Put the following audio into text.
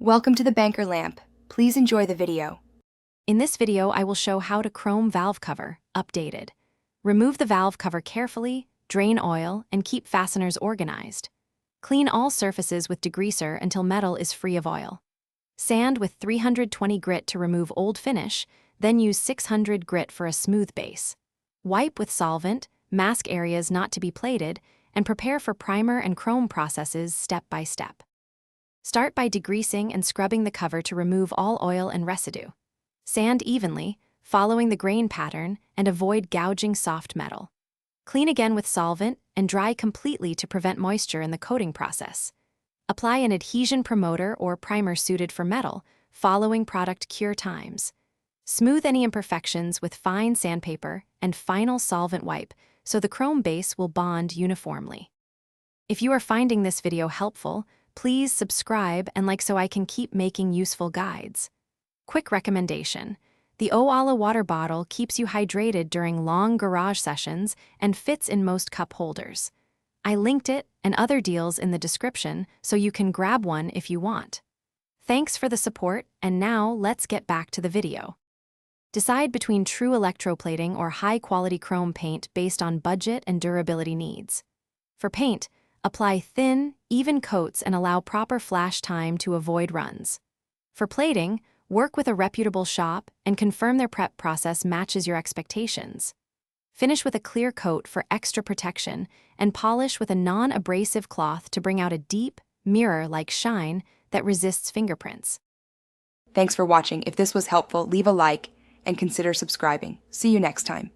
Welcome to the Banker Lamp. Please enjoy the video. In this video, I will show how to chrome valve cover, updated. Remove the valve cover carefully, drain oil, and keep fasteners organized. Clean all surfaces with degreaser until metal is free of oil. Sand with 320 grit to remove old finish, then use 600 grit for a smooth base. Wipe with solvent, mask areas not to be plated, and prepare for primer and chrome processes step by step. Start by degreasing and scrubbing the cover to remove all oil and residue. Sand evenly, following the grain pattern, and avoid gouging soft metal. Clean again with solvent and dry completely to prevent moisture in the coating process. Apply an adhesion promoter or primer suited for metal, following product cure times. Smooth any imperfections with fine sandpaper and final solvent wipe so the chrome base will bond uniformly. If you are finding this video helpful, please subscribe and like so I can keep making useful guides. Quick recommendation: the Oala water bottle keeps you hydrated during long garage sessions and fits in most cup holders. I linked it and other deals in the description so you can grab one if you want. Thanks for the support, and now let's get back to the video. Decide between true electroplating or high-quality chrome paint based on budget and durability needs. For paint, apply thin, even coats and allow proper flash time to avoid runs. For plating, work with a reputable shop and confirm their prep process matches your expectations. Finish with a clear coat for extra protection and polish with a non-abrasive cloth to bring out a deep, mirror-like shine that resists fingerprints. Thanks for watching. If this was helpful, leave a like and consider subscribing. See you next time.